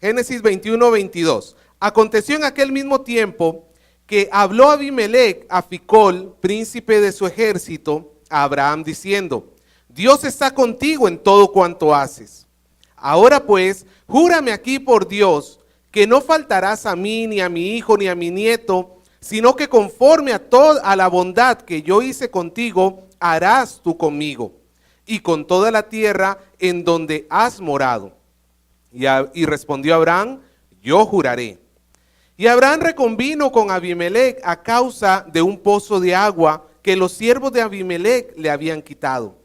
Génesis 21:22. Aconteció en aquel mismo tiempo que habló Abimelec a Ficol, príncipe de su ejército, a Abraham diciendo: Dios está contigo en todo cuanto haces. Ahora pues, júrame aquí por Dios, que no faltarás a mí, ni a mi hijo, ni a mi nieto, sino que conforme a la bondad que yo hice contigo, harás tú conmigo, y con toda la tierra en donde has morado. Y respondió Abraham: yo juraré. Y Abraham reconvino con Abimelec a causa de un pozo de agua que los siervos de Abimelec le habían quitado.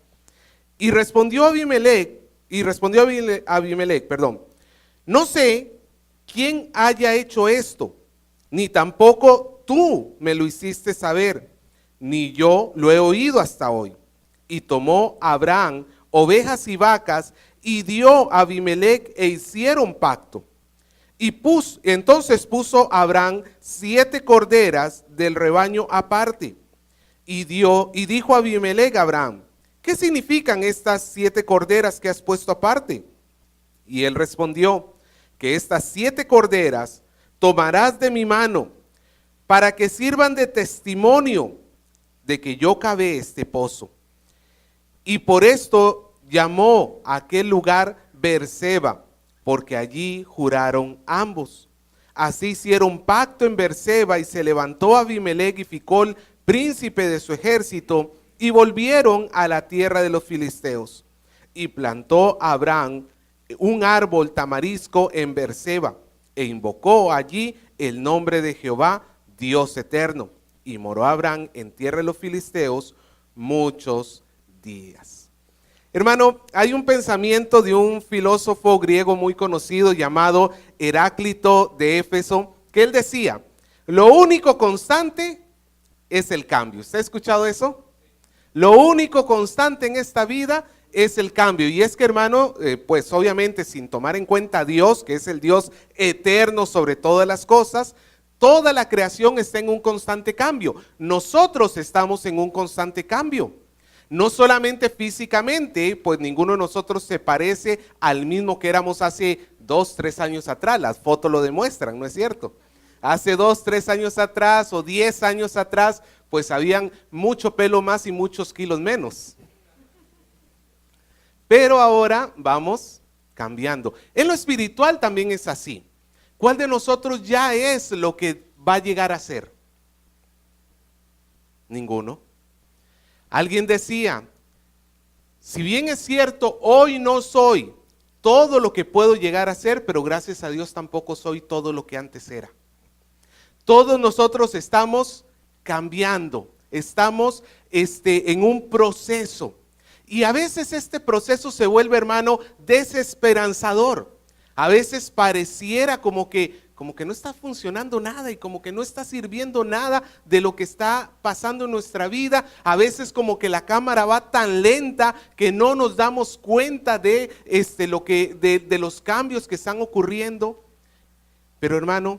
Y respondió Abimelec, no sé quién haya hecho esto, ni tampoco tú me lo hiciste saber, ni yo lo he oído hasta hoy. Y tomó Abraham ovejas y vacas y dio a Abimelec e hicieron pacto. Entonces puso Abraham 7 corderas del rebaño aparte y dijo a Abimelec a Abraham: ¿qué significan estas 7 corderas que has puesto aparte? Y él respondió: que estas 7 corderas tomarás de mi mano para que sirvan de testimonio de que yo cavé este pozo. Y por esto llamó a aquel lugar Beerseba, porque allí juraron ambos. Así hicieron pacto en Beerseba, y se levantó Abimelec y Ficol, príncipe de su ejército, y volvieron a la tierra de los filisteos. Y plantó Abraham un árbol tamarisco en Beerseba, e invocó allí el nombre de Jehová, Dios eterno. Y moró Abraham en tierra de los filisteos muchos días. Hermano, hay un pensamiento de un filósofo griego muy conocido llamado Heráclito de Éfeso, que él decía: lo único constante es el cambio. ¿Usted ha escuchado eso? Lo único constante en esta vida es el cambio. Y es que, hermano, pues obviamente sin tomar en cuenta a Dios, que es el Dios eterno sobre todas las cosas, toda la creación está en un constante cambio. Nosotros estamos en un constante cambio. No solamente físicamente, pues ninguno de nosotros se parece al mismo que éramos hace 2, 3 años atrás. Las fotos lo demuestran, ¿no es cierto? Hace 2, 3 años atrás o 10 años atrás, pues habían mucho pelo más y muchos kilos menos. Pero ahora vamos cambiando. En lo espiritual también es así. ¿Cuál de nosotros ya es lo que va a llegar a ser? Ninguno. Alguien decía: si bien es cierto, hoy no soy todo lo que puedo llegar a ser, pero gracias a Dios tampoco soy todo lo que antes era. Todos nosotros estamos cambiando, estamos en un proceso. Y a veces este proceso se vuelve, hermano, desesperanzador. A veces pareciera como que no está funcionando nada y como que no está sirviendo nada de lo que está pasando en nuestra vida. A veces como que la cámara va tan lenta que no nos damos cuenta de los cambios que están ocurriendo. Pero, hermano,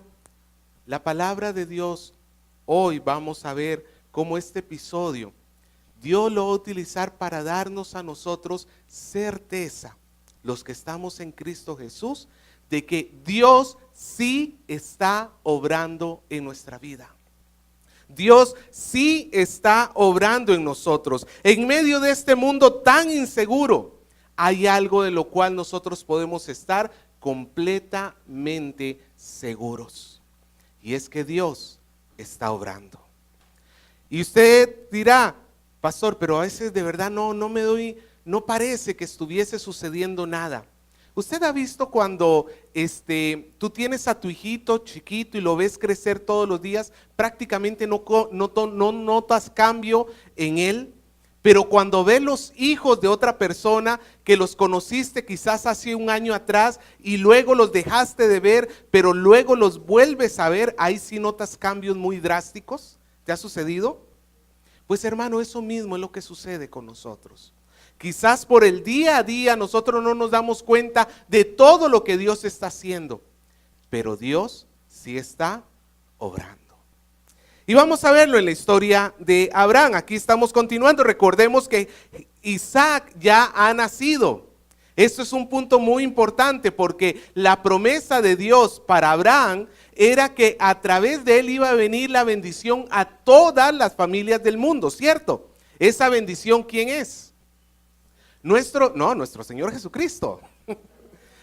la palabra de Dios, hoy vamos a ver cómo este episodio Dios lo va a utilizar para darnos a nosotros certeza, los que estamos en Cristo Jesús, de que Dios sí está obrando en nuestra vida. Dios sí está obrando en nosotros. En medio de este mundo tan inseguro, hay algo de lo cual nosotros podemos estar completamente seguros. Y es que Dios está obrando. Y usted dirá: pastor, pero a veces de verdad no parece que estuviese sucediendo nada. ¿Usted ha visto cuando tú tienes a tu hijito chiquito y lo ves crecer todos los días? Prácticamente no notas cambio en él, pero cuando ves los hijos de otra persona que los conociste quizás hace un año atrás y luego los dejaste de ver, pero luego los vuelves a ver, ahí sí notas cambios muy drásticos. ¿Te ha sucedido? Pues, hermano, eso mismo es lo que sucede con nosotros. Quizás por el día a día nosotros no nos damos cuenta de todo lo que Dios está haciendo, pero Dios sí está obrando. Y vamos a verlo en la historia de Abraham. Aquí estamos continuando. Recordemos que Isaac ya ha nacido. Esto es un punto muy importante porque la promesa de Dios para Abraham era que a través de él iba a venir la bendición a todas las familias del mundo, ¿cierto? Esa bendición, ¿quién es? Nuestro Señor Jesucristo.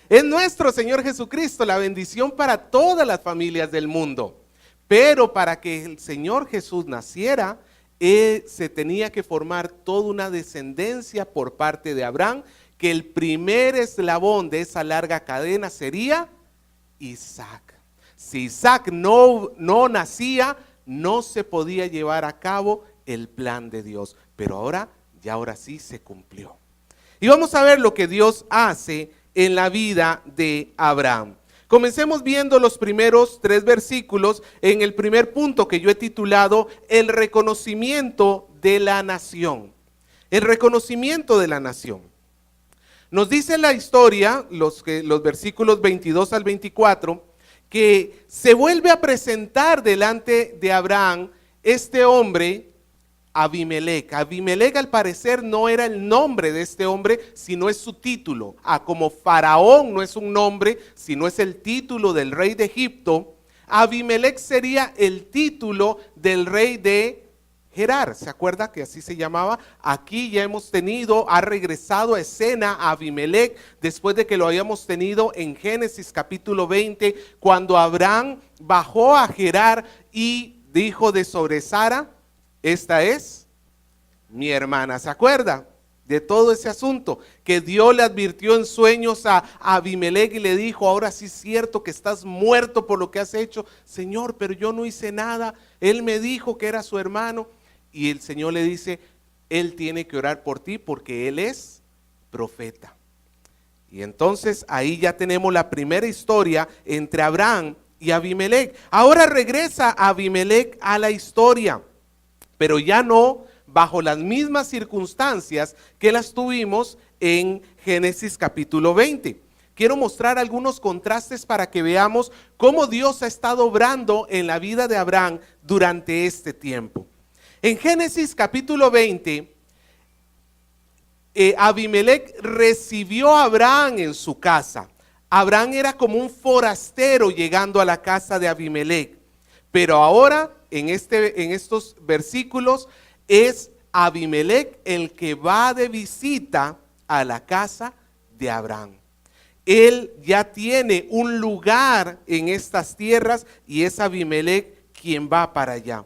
Es nuestro Señor Jesucristo, la bendición para todas las familias del mundo. Pero para que el Señor Jesús naciera, se tenía que formar toda una descendencia por parte de Abraham, que el primer eslabón de esa larga cadena sería Isaac. Si Isaac no nacía, no se podía llevar a cabo el plan de Dios. Pero ahora sí se cumplió. Y vamos a ver lo que Dios hace en la vida de Abraham. Comencemos viendo los primeros 3 versículos en el primer punto que yo he titulado el reconocimiento de la nación. El reconocimiento de la nación. Nos dice la historia, los versículos 22 al 24, que se vuelve a presentar delante de Abraham este hombre, Abimelec. Abimelec al parecer no era el nombre de este hombre, sino es su título. Como Faraón no es un nombre, sino es el título del rey de Egipto. Abimelec sería el título del rey de Gerar. ¿Se acuerda que así se llamaba? Aquí ya ha regresado a escena a Abimelec después de que lo habíamos tenido en Génesis capítulo 20, cuando Abraham bajó a Gerar y dijo de sobre Sara: esta es mi hermana. ¿Se acuerda de todo ese asunto? Que Dios le advirtió en sueños a Abimelec y le dijo: ahora sí es cierto que estás muerto por lo que has hecho. Señor, pero yo no hice nada. Él me dijo que era su hermano. Y el Señor le dice: él tiene que orar por ti porque él es profeta. Y entonces ahí ya tenemos la primera historia entre Abraham y Abimelec. Ahora regresa Abimelec a la historia, pero ya no bajo las mismas circunstancias que las tuvimos en Génesis capítulo 20. Quiero mostrar algunos contrastes para que veamos cómo Dios ha estado obrando en la vida de Abraham durante este tiempo. En Génesis capítulo 20, Abimelec recibió a Abraham en su casa. Abraham era como un forastero llegando a la casa de Abimelec. Pero ahora, en estos versículos, es Abimelec el que va de visita a la casa de Abraham. Él ya tiene un lugar en estas tierras y es Abimelec quien va para allá.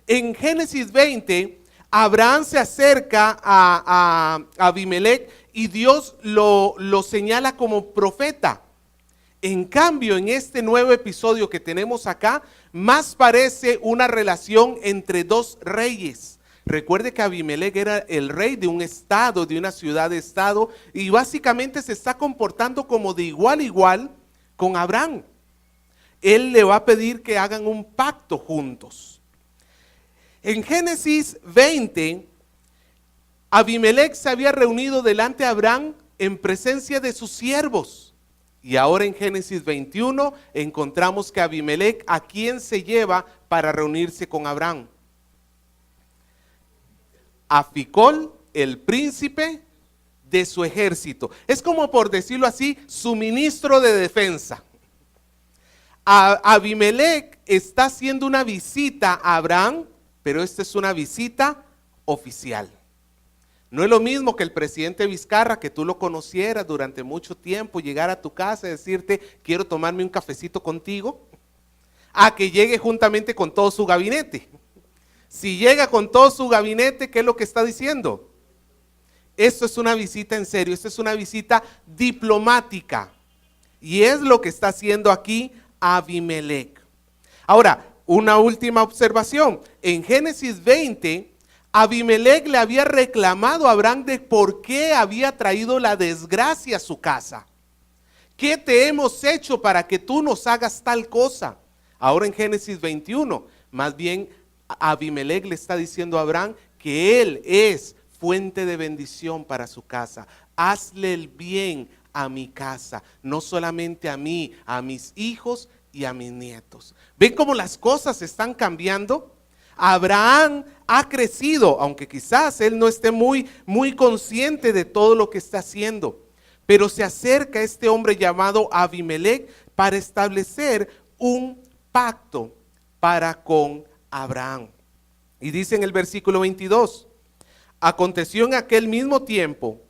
En Génesis 20, Abraham se acerca a Abimelec y Dios lo señala como profeta. En cambio, en este nuevo episodio que tenemos acá, más parece una relación entre dos reyes. Recuerde que Abimelec era el rey de un estado, de una ciudad-estado, y básicamente se está comportando como de igual a igual con Abraham. Él le va a pedir que hagan un pacto juntos. En Génesis 20, Abimelec se había reunido delante de Abraham en presencia de sus siervos. Y ahora en Génesis 21 encontramos que Abimelec, ¿a quién se lleva para reunirse con Abraham? A Ficol, el príncipe de su ejército. Es como, por decirlo así, su ministro de defensa. Abimelec está haciendo una visita a Abraham, pero esta es una visita oficial. No es lo mismo que el presidente Vizcarra, que tú lo conocieras durante mucho tiempo, llegar a tu casa y decirte: quiero tomarme un cafecito contigo, a que llegue juntamente con todo su gabinete. Si llega con todo su gabinete, ¿qué es lo que está diciendo? Esto es una visita en serio, esto es una visita diplomática. Y es lo que está haciendo aquí Abimelec. Ahora, una última observación. En Génesis 20, Abimelec le había reclamado a Abraham de por qué había traído la desgracia a su casa. ¿Qué te hemos hecho para que tú nos hagas tal cosa? Ahora en Génesis 21, más bien Abimelec le está diciendo a Abraham que él es fuente de bendición para su casa. Hazle el bien a mi casa, no solamente a mí, a mis hijos y a mis nietos. ¿Ven cómo las cosas están cambiando? Abraham ha crecido, aunque quizás él no esté muy consciente de todo lo que está haciendo. Pero se acerca este hombre llamado Abimelec para establecer un pacto para con Abraham. Y dice en el versículo 22, aconteció en aquel mismo tiempo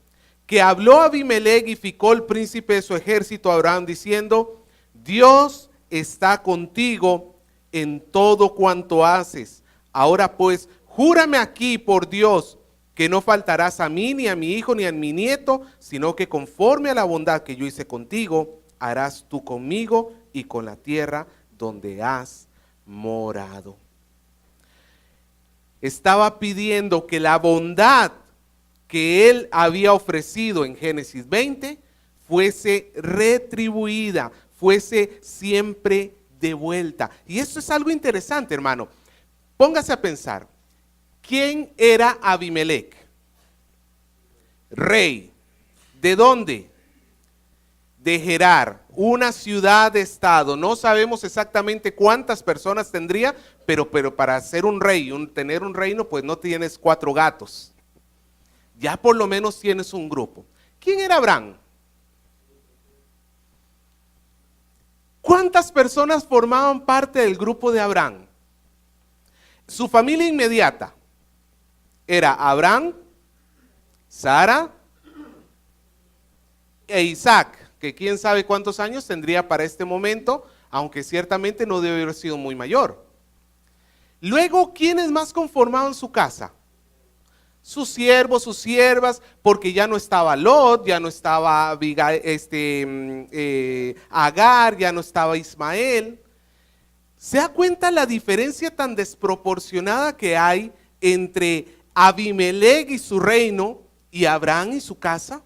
que habló Abimelec y Ficol, príncipe de su ejército, a Abraham, diciendo, Dios está contigo en todo cuanto haces. Ahora pues, júrame aquí por Dios, que no faltarás a mí, ni a mi hijo, ni a mi nieto, sino que conforme a la bondad que yo hice contigo, harás tú conmigo y con la tierra donde has morado. Estaba pidiendo que la bondad que él había ofrecido en Génesis 20 fuese retribuida, fuese siempre devuelta. Y esto es algo interesante, hermano. Póngase a pensar, ¿quién era Abimelec? Rey. ¿De dónde? De Gerar, una ciudad-estado. No sabemos exactamente cuántas personas tendría, pero para ser un rey, tener un reino, pues no tienes 4 gatos. Ya por lo menos tienes un grupo. ¿Quién era Abraham? ¿Cuántas personas formaban parte del grupo de Abraham? Su familia inmediata era Abraham, Sara e Isaac, que quién sabe cuántos años tendría para este momento, aunque ciertamente no debe haber sido muy mayor. Luego, ¿quiénes más conformaban su casa? Sus siervos, sus siervas, porque ya no estaba Lot, ya no estaba Agar, ya no estaba Ismael. ¿Se da cuenta la diferencia tan desproporcionada que hay entre Abimelec y su reino y Abraham y su casa?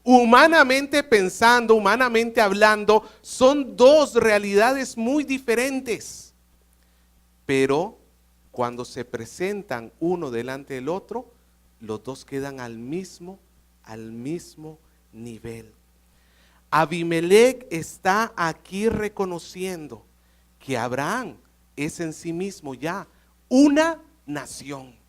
Humanamente pensando, humanamente hablando, son 2 realidades muy diferentes. Pero cuando se presentan uno delante del otro, los 2 quedan al mismo nivel. Abimelec está aquí reconociendo que Abraham es en sí mismo ya una nación.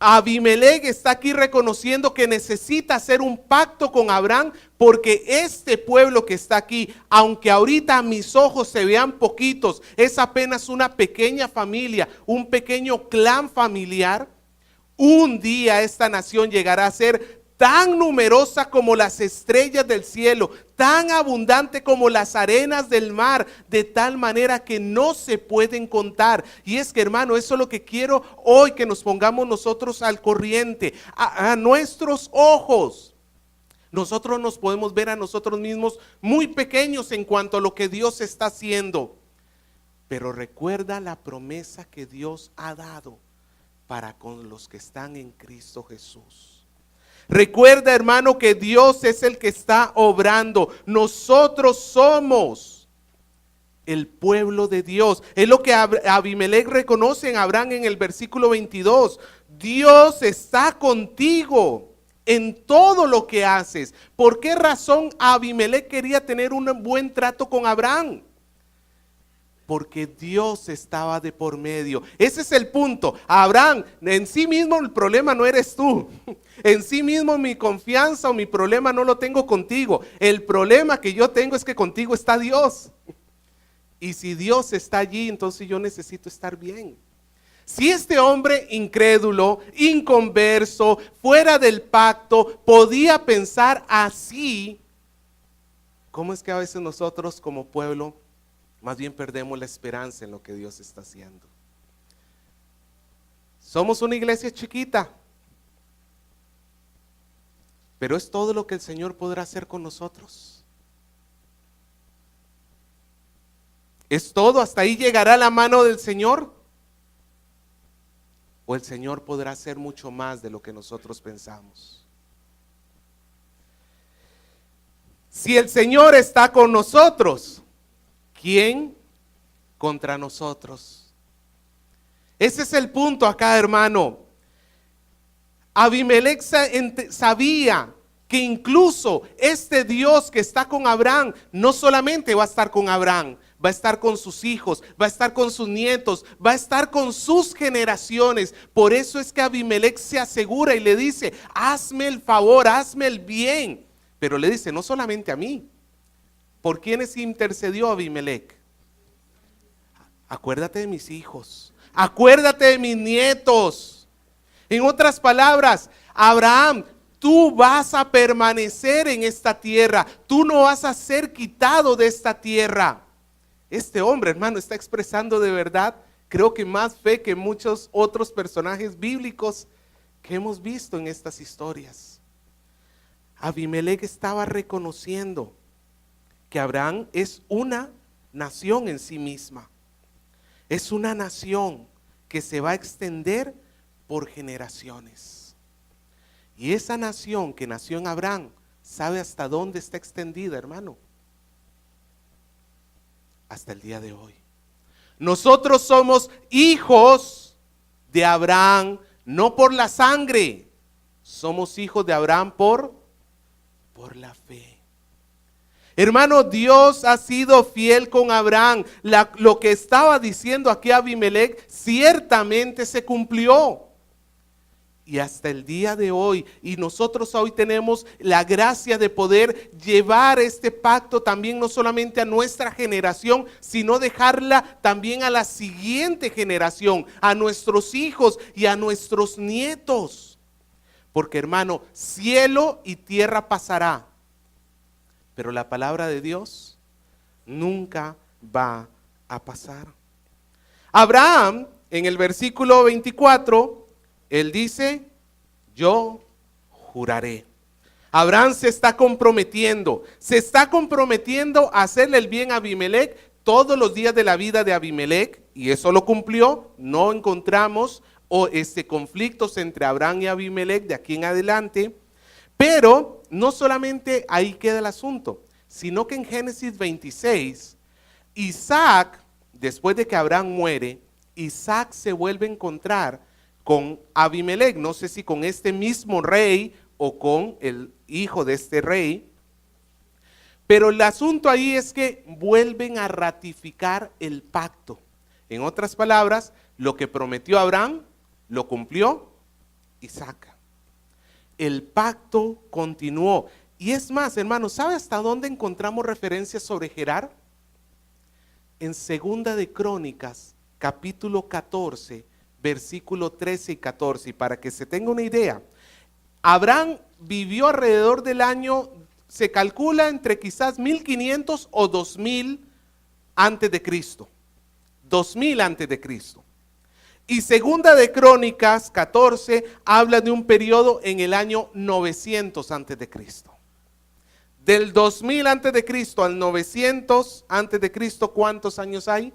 Abimelec está aquí reconociendo que necesita hacer un pacto con Abraham, porque este pueblo que está aquí, aunque ahorita a mis ojos se vean poquitos, es apenas una pequeña familia, un pequeño clan familiar. Un día esta nación llegará a ser tan numerosa como las estrellas del cielo, tan abundante como las arenas del mar, de tal manera que no se pueden contar. Y es que, hermano, eso es lo que quiero hoy, que nos pongamos nosotros al corriente, a nuestros ojos. Nosotros nos podemos ver a nosotros mismos muy pequeños en cuanto a lo que Dios está haciendo, pero recuerda la promesa que Dios ha dado para con los que están en Cristo Jesús. Recuerda, hermano, que Dios es el que está obrando. Nosotros somos el pueblo de Dios. Es lo que Abimelec reconoce en Abraham en el versículo 22. Dios está contigo en todo lo que haces. ¿Por qué razón Abimelec quería tener un buen trato con Abraham? Porque Dios estaba de por medio. Ese es el punto. Abraham, en sí mismo el problema no eres tú. En sí mismo mi confianza o mi problema no lo tengo contigo. El problema que yo tengo es que contigo está Dios. Y si Dios está allí, entonces yo necesito estar bien. Si este hombre incrédulo, inconverso, fuera del pacto, podía pensar así, ¿cómo es que a veces nosotros como pueblo más bien perdemos la esperanza en lo que Dios está haciendo? Somos una iglesia chiquita, pero es todo lo que el Señor podrá hacer con nosotros. ¿Es todo? ¿Hasta ahí llegará la mano del Señor? ¿O el Señor podrá hacer mucho más de lo que nosotros pensamos? Si el Señor está con nosotros, ¿quién contra nosotros? Ese es el punto acá, hermano. Abimelec sabía que incluso este Dios que está con Abraham, no solamente va a estar con Abraham, va a estar con sus hijos, va a estar con sus nietos, va a estar con sus generaciones. Por eso es que Abimelec se asegura y le dice: hazme el favor, hazme el bien. Pero le dice, no solamente a mí. ¿Por quiénes intercedió Abimelec? Acuérdate de mis hijos, acuérdate de mis nietos. En otras palabras, Abraham, tú vas a permanecer en esta tierra, tú no vas a ser quitado de esta tierra. Este hombre, hermano, está expresando de verdad, creo que más fe que muchos otros personajes bíblicos que hemos visto en estas historias. Abimelec estaba reconociendo que Abraham es una nación en sí misma. Es una nación que se va a extender por generaciones. Y esa nación que nació en Abraham, ¿sabe hasta dónde está extendida, hermano? Hasta el día de hoy. Nosotros somos hijos de Abraham, no por la sangre. Somos hijos de Abraham por la fe. Hermano, Dios ha sido fiel con Abraham. Lo que estaba diciendo aquí Abimelec ciertamente se cumplió. Y hasta el día de hoy, y nosotros hoy tenemos la gracia de poder llevar este pacto también no solamente a nuestra generación, sino dejarla también a la siguiente generación, a nuestros hijos y a nuestros nietos. Porque, hermano, cielo y tierra pasará, pero la palabra de Dios nunca va a pasar. Abraham, en el versículo 24, él dice, yo juraré. Abraham se está comprometiendo a hacerle el bien a Abimelec todos los días de la vida de Abimelec, y eso lo cumplió. No encontramos conflictos entre Abraham y Abimelec de aquí en adelante. Pero no solamente ahí queda el asunto, sino que en Génesis 26, Isaac, después de que Abraham muere, Isaac se vuelve a encontrar con Abimelec, no sé si con este mismo rey o con el hijo de este rey, pero el asunto ahí es que vuelven a ratificar el pacto. En otras palabras, lo que prometió Abraham, lo cumplió Isaac. El pacto continuó. Y es más, hermanos, ¿sabe hasta dónde encontramos referencias sobre Gerar? En Segunda de Crónicas, capítulo 14, versículo 13 y 14. Y para que se tenga una idea, Abraham vivió alrededor del año, se calcula entre quizás 1500 o 2000 antes de Cristo. 2000 antes de Cristo. Y Segunda de Crónicas 14 habla de un periodo en el año 900 antes de Cristo. Del 2000 antes de Cristo al 900 antes de Cristo, ¿cuántos años hay?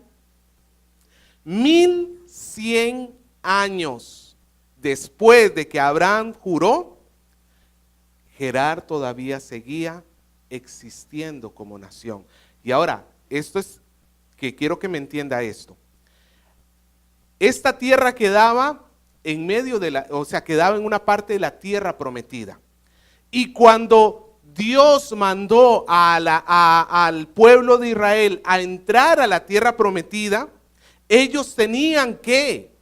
1100 años después de que Abraham juró, Gerar todavía seguía existiendo como nación. Y ahora, esto es que quiero que me entienda esto. Esta tierra quedaba en medio de quedaba en una parte de la tierra prometida. Y cuando Dios mandó al pueblo de Israel a entrar a la tierra prometida, ellos tenían que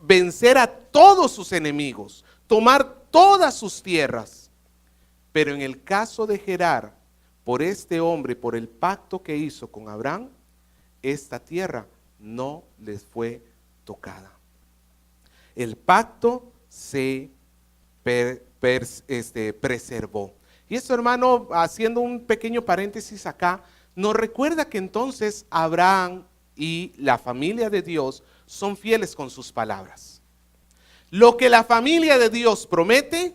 vencer a todos sus enemigos, tomar todas sus tierras. Pero en el caso de Gerar, por este hombre, por el pacto que hizo con Abraham, esta tierra no les fue tocada. El pacto se preservó. Y esto, hermano, haciendo un pequeño paréntesis acá, nos recuerda que entonces Abraham y la familia de Dios son fieles con sus palabras. Lo que la familia de Dios promete,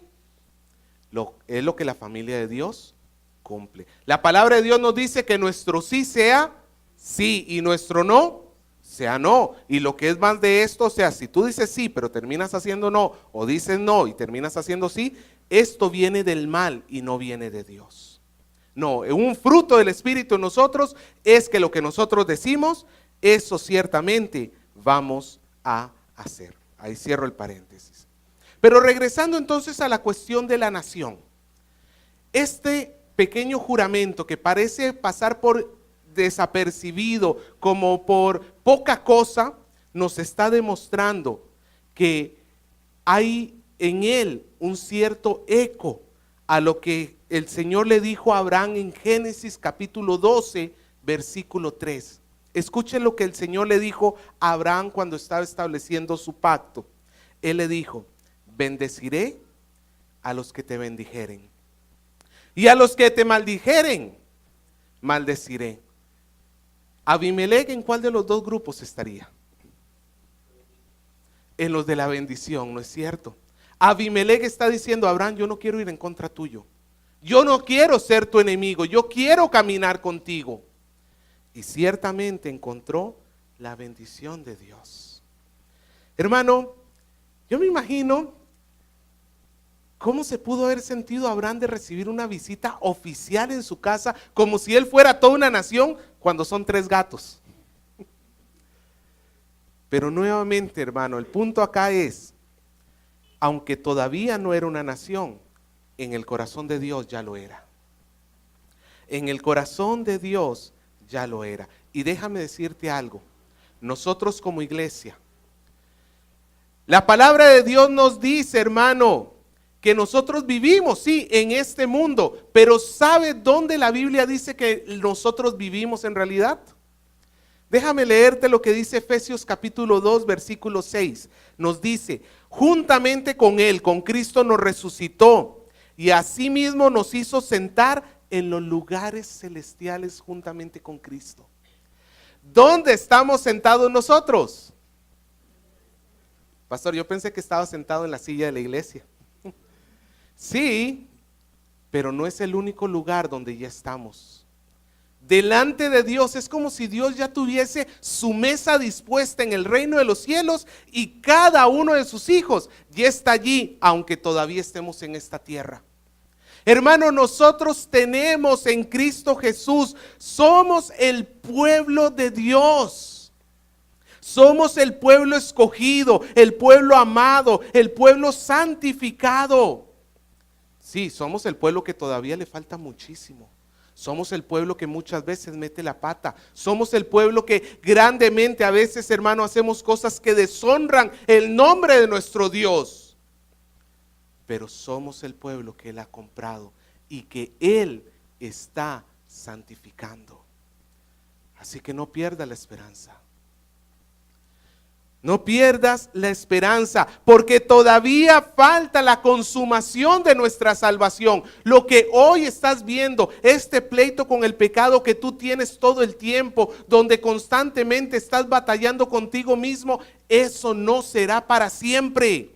es lo que la familia de Dios cumple. La palabra de Dios nos dice que nuestro sí sea sí y nuestro no sea no. Y lo que es más de esto, o sea, si tú dices sí pero terminas haciendo no, o dices no y terminas haciendo sí, esto viene del mal y no viene de Dios. No, un fruto del Espíritu en nosotros es que lo que nosotros decimos, eso ciertamente vamos a hacer. Ahí cierro el paréntesis. Pero regresando entonces a la cuestión de la nación, este pequeño juramento que parece pasar por desapercibido, como por poca cosa, nos está demostrando que hay en él un cierto eco a lo que el Señor le dijo a Abraham en Génesis capítulo 12, versículo 3. Escuchen lo que el Señor le dijo a Abraham cuando estaba estableciendo su pacto. Él le dijo: bendeciré a los que te bendijeren, y a los que te maldijeren, maldeciré. Abimelech, ¿en cuál de los dos grupos estaría? En los de la bendición, ¿no es cierto? Abimelech está diciendo: Abraham, yo no quiero ir en contra tuyo. Yo no quiero ser tu enemigo, yo quiero caminar contigo. Y ciertamente encontró la bendición de Dios. Hermano, yo me imagino cómo se pudo haber sentido Abraham de recibir una visita oficial en su casa, como si él fuera toda una nación, cuando son 3 gatos. Pero nuevamente, hermano, el punto acá es, aunque todavía no era una nación, en el corazón de Dios ya lo era. En el corazón de Dios ya lo era. Y déjame decirte algo, nosotros como iglesia, la palabra de Dios nos dice, hermano, que nosotros vivimos, sí, en este mundo, pero ¿sabe dónde la Biblia dice que nosotros vivimos en realidad? Déjame leerte lo que dice Efesios capítulo 2, versículo 6. Nos dice: juntamente con Él, con Cristo, nos resucitó y asimismo nos hizo sentar en los lugares celestiales juntamente con Cristo. ¿Dónde estamos sentados nosotros? Pastor, yo pensé que estaba sentado en la silla de la iglesia. Sí, pero no es el único lugar donde ya estamos. Delante de Dios es como si Dios ya tuviese su mesa dispuesta en el reino de los cielos y cada uno de sus hijos ya está allí, aunque todavía estemos en esta tierra. Hermano, nosotros tenemos en Cristo Jesús, somos el pueblo de Dios. Somos el pueblo escogido, el pueblo amado, el pueblo santificado. Sí, somos el pueblo que todavía le falta muchísimo. Somos el pueblo que muchas veces mete la pata. Somos el pueblo que grandemente a veces, hermano, hacemos cosas que deshonran el nombre de nuestro Dios. Pero somos el pueblo que Él ha comprado y que Él está santificando. Así que no pierda la esperanza. No pierdas la esperanza, porque todavía falta la consumación de nuestra salvación. Lo que hoy estás viendo, este pleito con el pecado que tú tienes todo el tiempo, donde constantemente estás batallando contigo mismo, eso no será para siempre.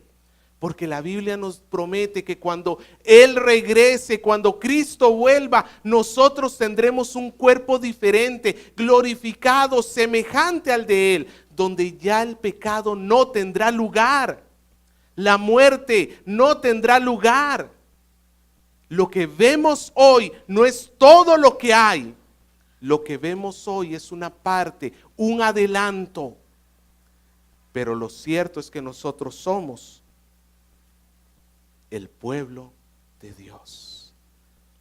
Porque la Biblia nos promete que cuando Él regrese, cuando Cristo vuelva, nosotros tendremos un cuerpo diferente, glorificado, semejante al de Él, donde ya el pecado no tendrá lugar, la muerte no tendrá lugar. Lo que vemos hoy no es todo lo que hay. Lo que vemos hoy es una parte, un adelanto. Pero lo cierto es que nosotros somos el pueblo de Dios,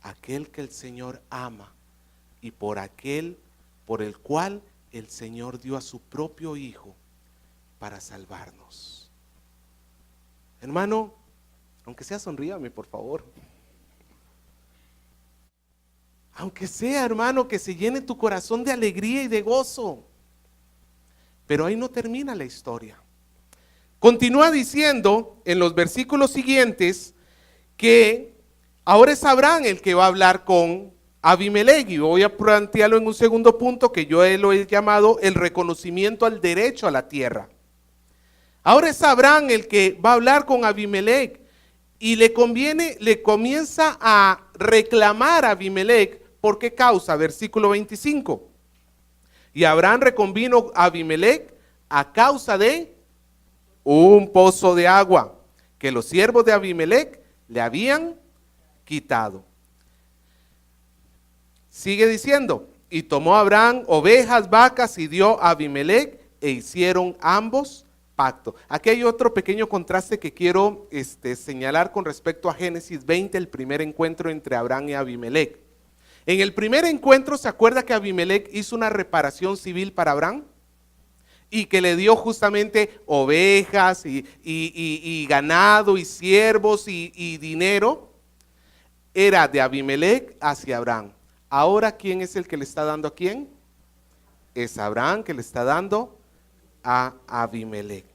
aquel que el Señor ama y por el cual el Señor dio a su propio Hijo para salvarnos. Hermano, aunque sea, sonríame por favor. Aunque sea, hermano, que se llene tu corazón de alegría y de gozo. Pero ahí no termina la historia. Continúa diciendo en los versículos siguientes que ahora es Abraham el que va a hablar con Abimelech, y voy a plantearlo en un segundo punto que yo lo he llamado el reconocimiento al derecho a la tierra. Ahora es Abraham el que va a hablar con Abimelech y le comienza a reclamar a Abimelech. ¿Por qué causa? Versículo 25. Y Abraham reconvino a Abimelech a causa de un pozo de agua que los siervos de Abimelech le habían quitado. Sigue diciendo: y tomó Abraham ovejas, vacas y dio a Abimelech e hicieron ambos pacto. Aquí hay otro pequeño contraste que quiero señalar con respecto a Génesis 20, el primer encuentro entre Abraham y Abimelech. En el primer encuentro, ¿se acuerda que Abimelech hizo una reparación civil para Abraham? Y que le dio justamente ovejas y ganado y siervos y dinero. era de Abimelec hacia Abraham. Ahora, ¿quién es el que le está dando a quién? Es Abraham que le está dando a Abimelec.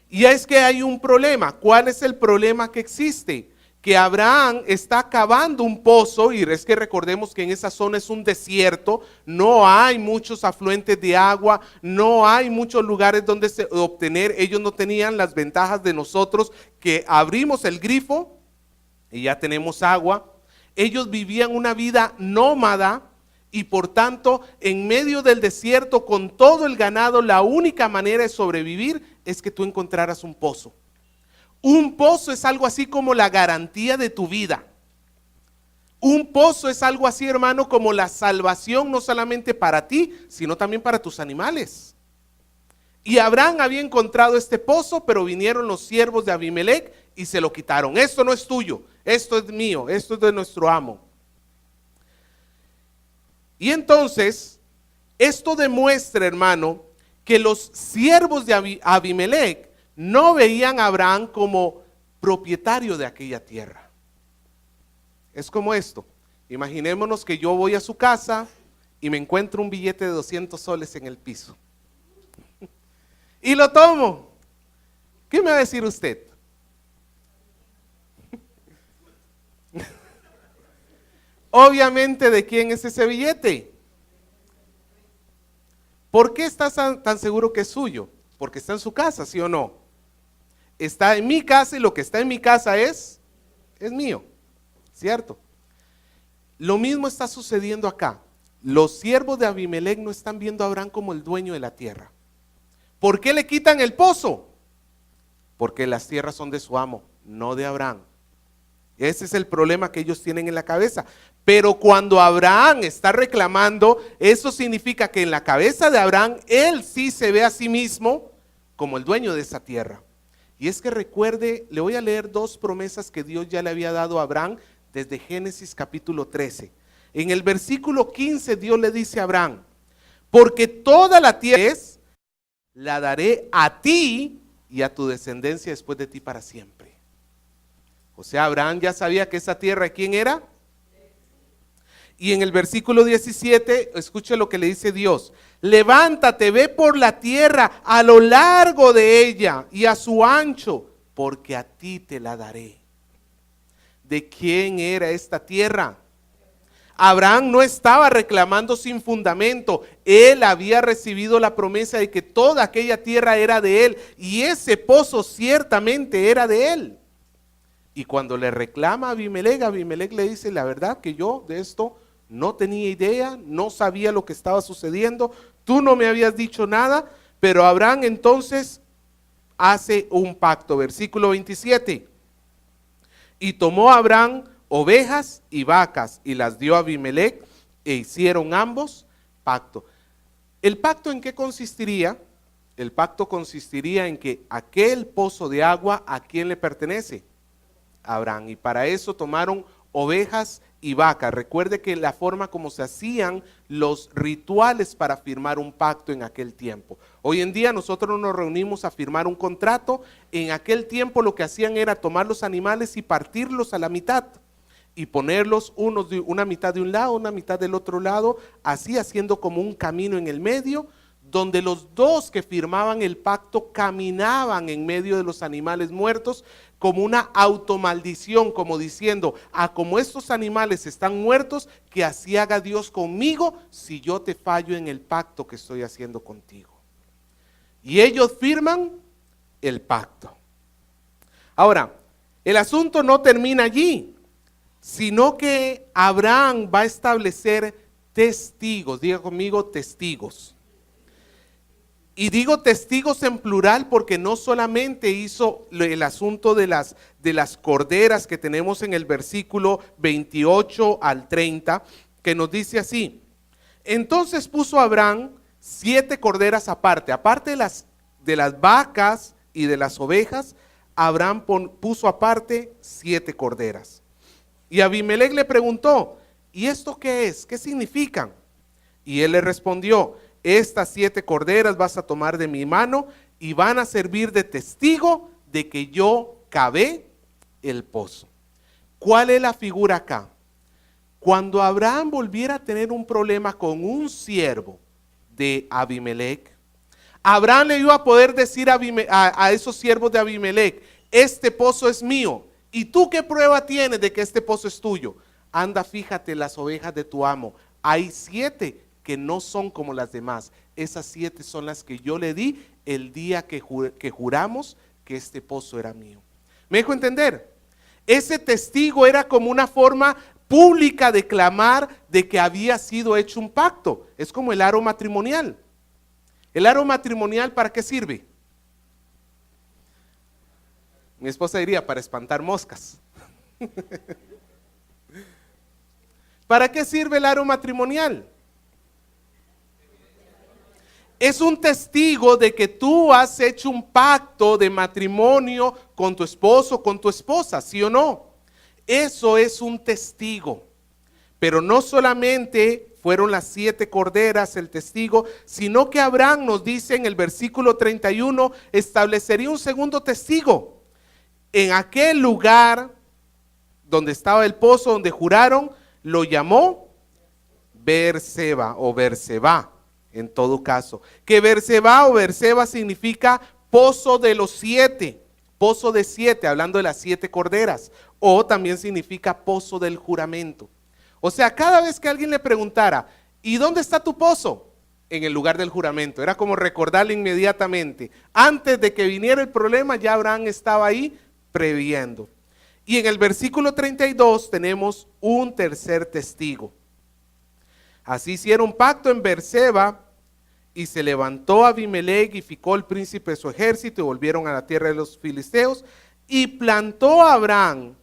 Y es que hay un problema. ¿Cuál es el problema que existe? Que Abraham está cavando un pozo, y es que recordemos que en esa zona es un desierto, no hay muchos afluentes de agua, no hay muchos lugares donde obtener. Ellos no tenían las ventajas de nosotros, que abrimos el grifo y ya tenemos agua. Ellos vivían una vida nómada, y por tanto, en medio del desierto, con todo el ganado, la única manera de sobrevivir es que tú encontraras un pozo. Un pozo es algo así como la garantía de tu vida. Un pozo es algo así, hermano, como la salvación, no solamente para ti, sino también para tus animales. Y Abraham había encontrado este pozo, pero vinieron los siervos de Abimelec y se lo quitaron. Esto no es tuyo, esto es mío, esto es de nuestro amo. Y entonces, esto demuestra, hermano, que los siervos de Abimelec no veían a Abraham como propietario de aquella tierra. Es como esto. Imaginémonos que yo voy a su casa y me encuentro un billete de 200 soles en el piso. Y lo tomo. ¿Qué me va a decir usted? Obviamente, ¿de quién es ese billete? ¿Por qué estás tan seguro que es suyo? Porque está en su casa, ¿sí o no? Está en mi casa, y lo que está en mi casa es mío, ¿cierto? Lo mismo está sucediendo acá. Los siervos de Abimelec no están viendo a Abraham como el dueño de la tierra. ¿Por qué le quitan el pozo? Porque las tierras son de su amo, no de Abraham. Ese es el problema que ellos tienen en la cabeza. Pero cuando Abraham está reclamando, eso significa que en la cabeza de Abraham, él sí se ve a sí mismo como el dueño de esa tierra. Y es que recuerde, le voy a leer dos promesas que Dios ya le había dado a Abraham desde Génesis capítulo 13. En el versículo 15 Dios le dice a Abraham: porque toda la tierra la daré a ti y a tu descendencia después de ti para siempre. O sea, Abraham ya sabía que esa tierra, ¿quién era? Y en el versículo 17, escuche lo que le dice Dios: levántate, ve por la tierra a lo largo de ella y a su ancho, porque a ti te la daré. ¿De quién era esta tierra? Abraham no estaba reclamando sin fundamento. Él había recibido la promesa de que toda aquella tierra era de él, y ese pozo ciertamente era de él. Y cuando le reclama a Abimelec, Abimelec le dice: la verdad que yo de esto no tenía idea, no sabía lo que estaba sucediendo, tú no me habías dicho nada. Pero Abraham entonces hace un pacto. Versículo 27. Y tomó Abraham ovejas y vacas y las dio a Abimelec, e hicieron ambos pacto. ¿El pacto en qué consistiría? El pacto consistiría en que aquel pozo de agua, ¿a quién le pertenece? A Abraham. Y para eso tomaron ovejas y vacas. Recuerde que la forma como se hacían los rituales para firmar un pacto en aquel tiempo. Hoy en día nosotros nos reunimos a firmar un contrato. En aquel tiempo lo que hacían era tomar los animales y partirlos a la mitad, y ponerlos unos de una mitad de un lado, una mitad del otro lado, así haciendo como un camino en el medio, donde los dos que firmaban el pacto caminaban en medio de los animales muertos como una automaldición, como diciendo: como estos animales están muertos, que así haga Dios conmigo si yo te fallo en el pacto que estoy haciendo contigo. Y ellos firman el pacto. Ahora, el asunto no termina allí, sino que Abraham va a establecer testigos. Diga conmigo: testigos. Y digo testigos en plural porque no solamente hizo el asunto de las corderas que tenemos en el versículo 28 al 30, que nos dice así: entonces puso Abraham 7 corderas aparte de las vacas y de las ovejas. Abraham puso aparte 7 corderas. Y Abimelec le preguntó: ¿y esto qué es? ¿Qué significan? Y él le respondió: estas 7 corderas vas a tomar de mi mano y van a servir de testigo de que yo cavé el pozo. ¿Cuál es la figura acá? Cuando Abraham volviera a tener un problema con un siervo de Abimelech, Abraham le iba a poder decir a esos siervos de Abimelech: este pozo es mío. ¿Y tú qué prueba tienes de que este pozo es tuyo? Anda, fíjate las ovejas de tu amo. Hay 7 que no son como las demás. Esas 7 son las que yo le di el día que juramos que este pozo era mío. ¿Me dejo entender? Ese testigo era como una forma pública de clamar de que había sido hecho un pacto. Es como el aro matrimonial. ¿El aro matrimonial para qué sirve? Mi esposa diría: para espantar moscas. ¿Para qué sirve el aro matrimonial? Es un testigo de que tú has hecho un pacto de matrimonio con tu esposo, con tu esposa, ¿sí o no? Eso es un testigo. Pero no solamente fueron las 7 corderas el testigo, sino que Abraham nos dice en el versículo 31, establecería un segundo testigo. En aquel lugar donde estaba el pozo, donde juraron, lo llamó Beerseba o Beerseba, en todo caso. Que Beerseba o Beerseba significa pozo de los 7, pozo de 7, hablando de las 7 corderas, o también significa pozo del juramento. O sea, cada vez que alguien le preguntara: ¿y dónde está tu pozo? En el lugar del juramento. Era como recordarle inmediatamente. Antes de que viniera el problema, ya Abraham estaba ahí previendo. Y en el versículo 32 tenemos un tercer testigo. Así hicieron pacto en Beerseba, y se levantó Abimelech y Ficol, príncipe de su ejército, y volvieron a la tierra de los filisteos, y plantó Abraham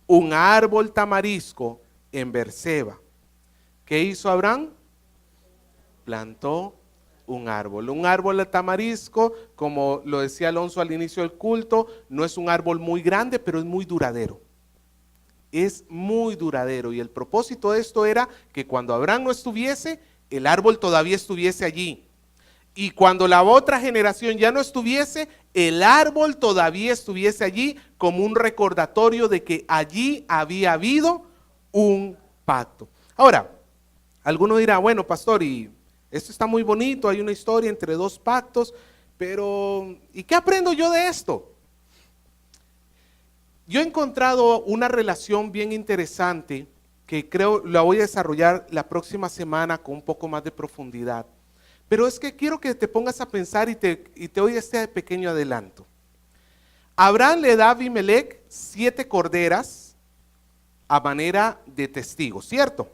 un árbol tamarisco en Beerseba. ¿Qué hizo Abraham? Plantó un árbol de tamarisco, como lo decía Alonso al inicio del culto, no es un árbol muy grande, pero es muy duradero. Es muy duradero, y el propósito de esto era que cuando Abraham no estuviese, el árbol todavía estuviese allí. Y cuando la otra generación ya no estuviese, el árbol todavía estuviese allí como un recordatorio de que allí había habido un pacto. Ahora, alguno dirá: bueno, pastor, y esto está muy bonito, hay una historia entre 2 pactos, pero ¿y qué aprendo yo de esto? Yo he encontrado una relación bien interesante que creo la voy a desarrollar la próxima semana con un poco más de profundidad. Pero es que quiero que te pongas a pensar y te doy este pequeño adelanto. Abraham le da a Abimelech 7 corderas a manera de testigo, ¿cierto?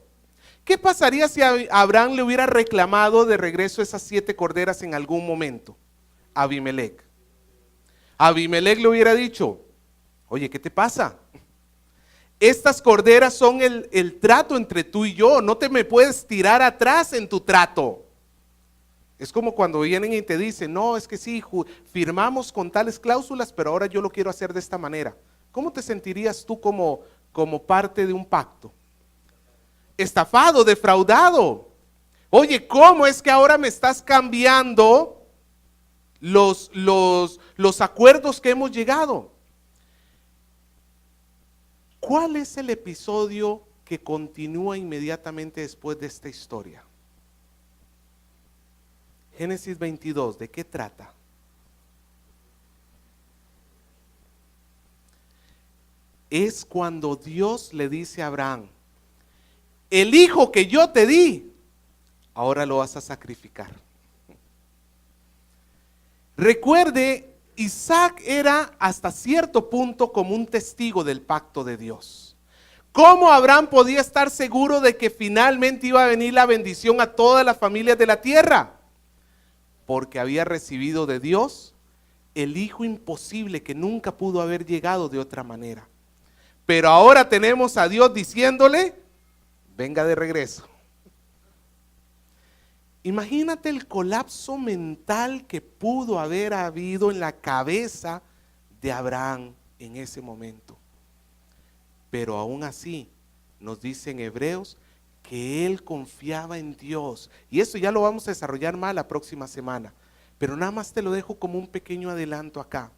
¿Qué pasaría si Abraham le hubiera reclamado de regreso esas 7 corderas en algún momento a Abimelech? Abimelech le hubiera dicho: oye, ¿qué te pasa? Estas corderas son el trato entre tú y yo, no te me puedes tirar atrás en tu trato. Es como cuando vienen y te dicen: no, es que sí, firmamos con tales cláusulas, pero ahora yo lo quiero hacer de esta manera. ¿Cómo te sentirías tú como parte de un pacto? Estafado, defraudado. Oye, ¿cómo es que ahora me estás cambiando los acuerdos que hemos llegado? ¿Cuál es el episodio que continúa inmediatamente después de esta historia? Génesis 22, ¿de qué trata? Es cuando Dios le dice a Abraham: el hijo que yo te di, ahora lo vas a sacrificar. Recuerde, Isaac era hasta cierto punto como un testigo del pacto de Dios. ¿Cómo Abraham podía estar seguro de que finalmente iba a venir la bendición a todas las familias de la tierra? Porque había recibido de Dios el hijo imposible que nunca pudo haber llegado de otra manera. Pero ahora tenemos a Dios diciéndole: venga de regreso. Imagínate el colapso mental que pudo haber habido en la cabeza de Abraham en ese momento. Pero aún así nos dicen Hebreos que él confiaba en Dios, y eso ya lo vamos a desarrollar más la próxima semana, pero nada más te lo dejo como un pequeño adelanto acá.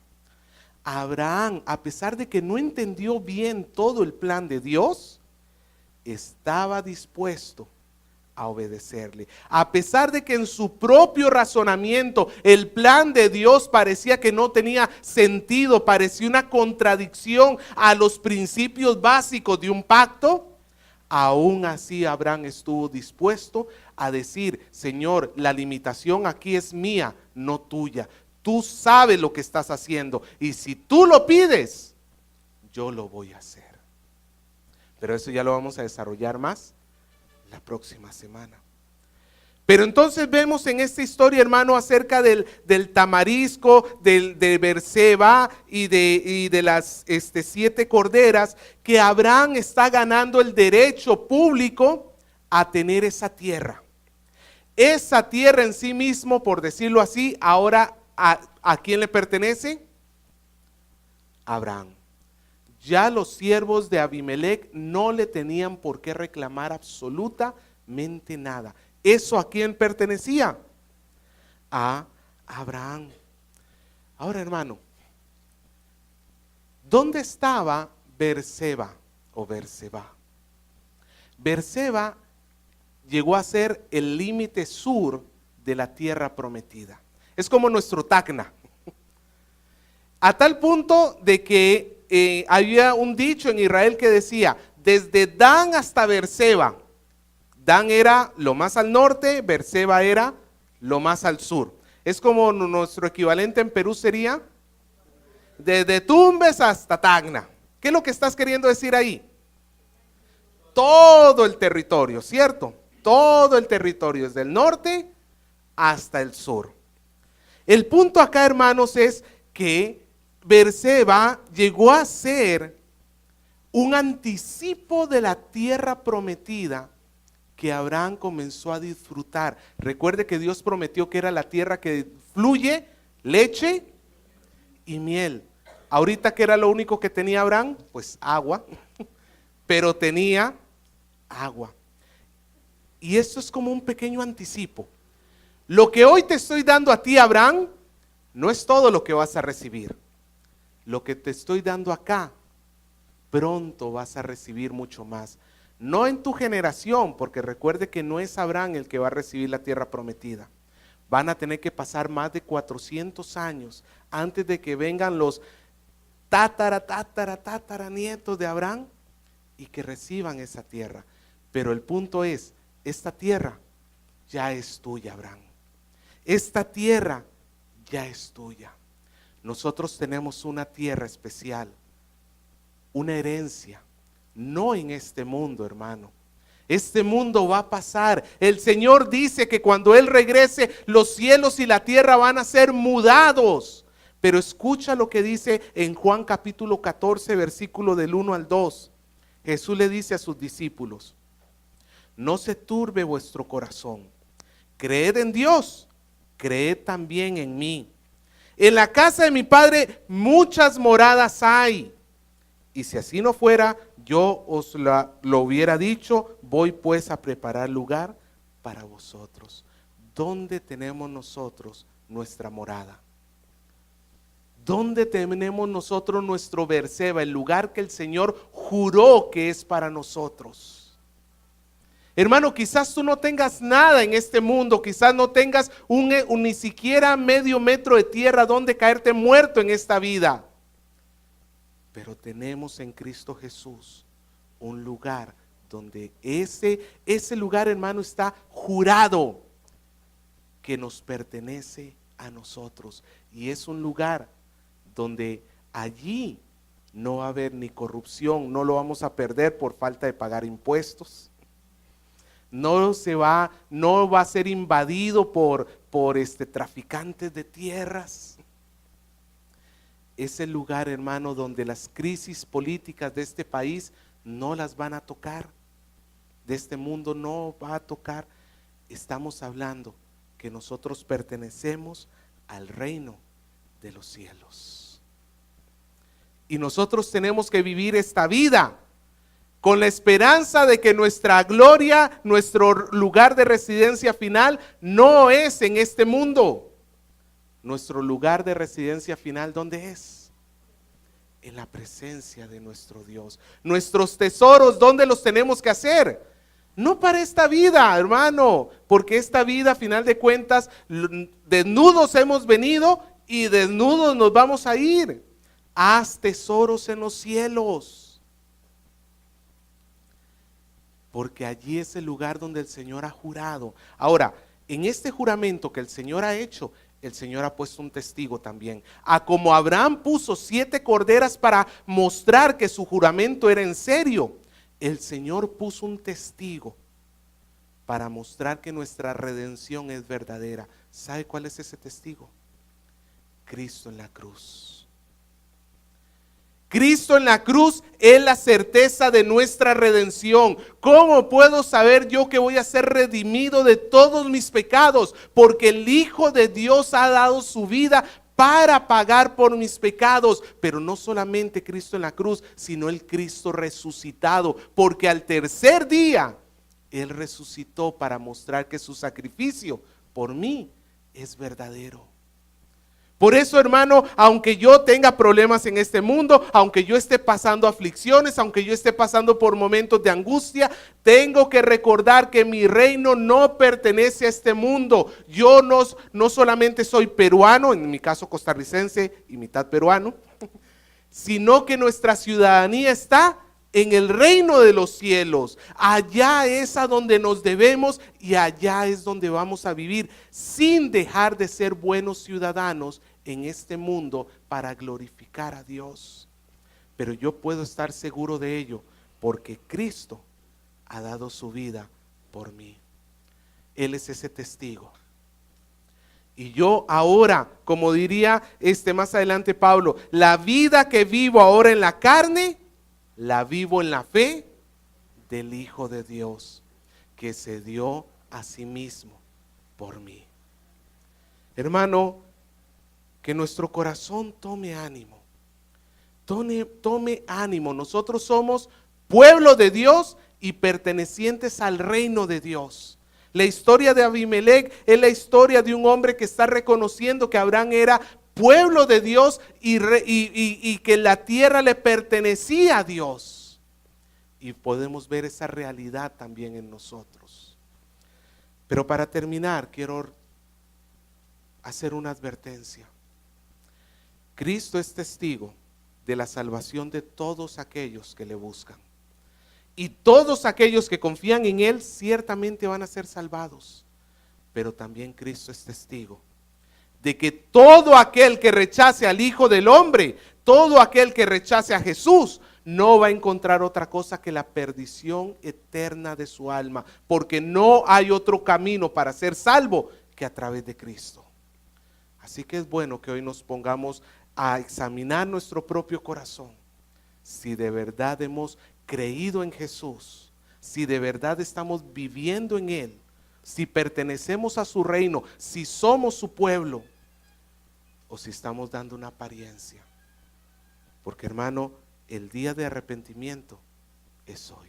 Abraham, a pesar de que no entendió bien todo el plan de Dios, estaba dispuesto a obedecerle. A pesar de que en su propio razonamiento el plan de Dios parecía que no tenía sentido, parecía una contradicción a los principios básicos de un pacto, aún así Abraham estuvo dispuesto a decir: Señor, la limitación aquí es mía, no tuya. Tú sabes lo que estás haciendo y si tú lo pides, yo lo voy a hacer. Pero eso ya lo vamos a desarrollar más la próxima semana. Pero entonces vemos en esta historia, hermano, acerca del tamarisco, de Berseba y de las 7 corderas, que Abraham está ganando el derecho público a tener esa tierra. Esa tierra en sí mismo, por decirlo así, ahora ¿a quién le pertenece? A Abraham. Ya los siervos de Abimelech no le tenían por qué reclamar absolutamente nada. ¿Eso a quién pertenecía? A Abraham. Ahora, hermano, ¿dónde estaba Berseba o Berseba? Berseba llegó a ser el límite sur de la tierra prometida. Es como nuestro Tacna. A tal punto de que había un dicho en Israel que decía: desde Dan hasta Berseba. Dan era lo más al norte, Berseba era lo más al sur. Es como nuestro equivalente en Perú sería desde Tumbes hasta Tacna. ¿Qué es lo que estás queriendo decir ahí? Todo el territorio, ¿cierto? Todo el territorio, desde el norte hasta el sur. El punto acá, hermanos, es que Berseba llegó a ser un anticipo de la tierra prometida que Abraham comenzó a disfrutar. Recuerde que Dios prometió que era la tierra que fluye leche y miel. Ahorita, ¿qué era lo único que tenía Abraham? Pues agua, pero tenía agua. Y esto es como un pequeño anticipo. Lo que hoy te estoy dando a ti, Abraham, no es todo lo que vas a recibir. Lo que te estoy dando acá, pronto vas a recibir mucho más. No en tu generación, porque recuerde que no es Abraham el que va a recibir la tierra prometida. Van a tener que pasar más de 400 años antes de que vengan los tataranietos de Abraham y que reciban esa tierra. Pero el punto es, esta tierra ya es tuya, Abraham. Esta tierra ya es tuya. Nosotros tenemos una tierra especial, una herencia, no en este mundo, hermano. Este mundo va a pasar. El Señor dice que cuando Él regrese, los cielos y la tierra van a ser mudados. Pero escucha lo que dice en Juan capítulo 14, versículo del 1 al 2. Jesús le dice a sus discípulos: no se turbe vuestro corazón. Creed en Dios, creed también en mí. En la casa de mi Padre muchas moradas hay. Y si así no fuera, yo os lo hubiera dicho. Voy pues a preparar lugar para vosotros. ¿Dónde tenemos nosotros nuestra morada? ¿Dónde tenemos nosotros nuestro Berseba, el lugar que el Señor juró que es para nosotros? Hermano, quizás tú no tengas nada en este mundo, quizás no tengas ni siquiera medio metro de tierra donde caerte muerto en esta vida. Pero tenemos en Cristo Jesús un lugar donde ese lugar, hermano, está jurado que nos pertenece a nosotros. Y es un lugar donde allí no va a haber ni corrupción, no lo vamos a perder por falta de pagar impuestos. No va a ser invadido por traficantes de tierras. Es el lugar, hermano, donde las crisis políticas de este país no las van a tocar, de este mundo no va a tocar. Estamos hablando que nosotros pertenecemos al reino de los cielos. Y nosotros tenemos que vivir esta vida con la esperanza de que nuestra gloria, nuestro lugar de residencia final no es en este mundo. Nuestro lugar de residencia final, ¿dónde es? En la presencia de nuestro Dios. Nuestros tesoros, ¿dónde los tenemos que hacer? No para esta vida, hermano, porque esta vida, a final de cuentas, desnudos hemos venido y desnudos nos vamos a ir. Haz tesoros en los cielos, porque allí es el lugar donde el Señor ha jurado. Ahora, en este juramento que el Señor ha hecho, el Señor ha puesto un testigo también. A como Abraham puso 7 corderas para mostrar que su juramento era en serio, el Señor puso un testigo para mostrar que nuestra redención es verdadera. ¿Sabe cuál es ese testigo? Cristo en la cruz. Cristo en la cruz es la certeza de nuestra redención. ¿Cómo puedo saber yo que voy a ser redimido de todos mis pecados? Porque el Hijo de Dios ha dado su vida para pagar por mis pecados. Pero no solamente Cristo en la cruz, sino el Cristo resucitado. Porque al tercer día, Él resucitó para mostrar que su sacrificio por mí es verdadero. Por eso, hermano, aunque yo tenga problemas en este mundo, aunque yo esté pasando aflicciones, aunque yo esté pasando por momentos de angustia, tengo que recordar que mi reino no pertenece a este mundo. Yo no solamente soy peruano, en mi caso costarricense y mitad peruano, sino que nuestra ciudadanía está en el reino de los cielos. Allá es a donde nos debemos y allá es donde vamos a vivir, sin dejar de ser buenos ciudadanos en este mundo para glorificar a Dios. Pero yo puedo estar seguro de ello porque Cristo ha dado su vida por mí. Él es ese testigo. Y yo ahora, como diría más adelante Pablo, la vida que vivo ahora en la carne, la vivo en la fe del Hijo de Dios, que se dio a sí mismo por mí. Hermano, que nuestro corazón tome ánimo. Tome ánimo. Nosotros somos pueblo de Dios y pertenecientes al reino de Dios. La historia de Abimelec es la historia de un hombre que está reconociendo que Abraham era pueblo de Dios y que la tierra le pertenecía a Dios. Y podemos ver esa realidad también en nosotros. Pero para terminar, quiero hacer una advertencia. Cristo es testigo de la salvación de todos aquellos que le buscan. Y todos aquellos que confían en Él ciertamente van a ser salvados. Pero también Cristo es testigo de que todo aquel que rechace al Hijo del Hombre, todo aquel que rechace a Jesús, no va a encontrar otra cosa que la perdición eterna de su alma. Porque no hay otro camino para ser salvo que a través de Cristo. Así que es bueno que hoy nos pongamos a examinar nuestro propio corazón. Si de verdad hemos creído en Jesús, si de verdad estamos viviendo en Él, si pertenecemos a su reino, si somos su pueblo, o si estamos dando una apariencia. Porque, hermano, el día de arrepentimiento es hoy.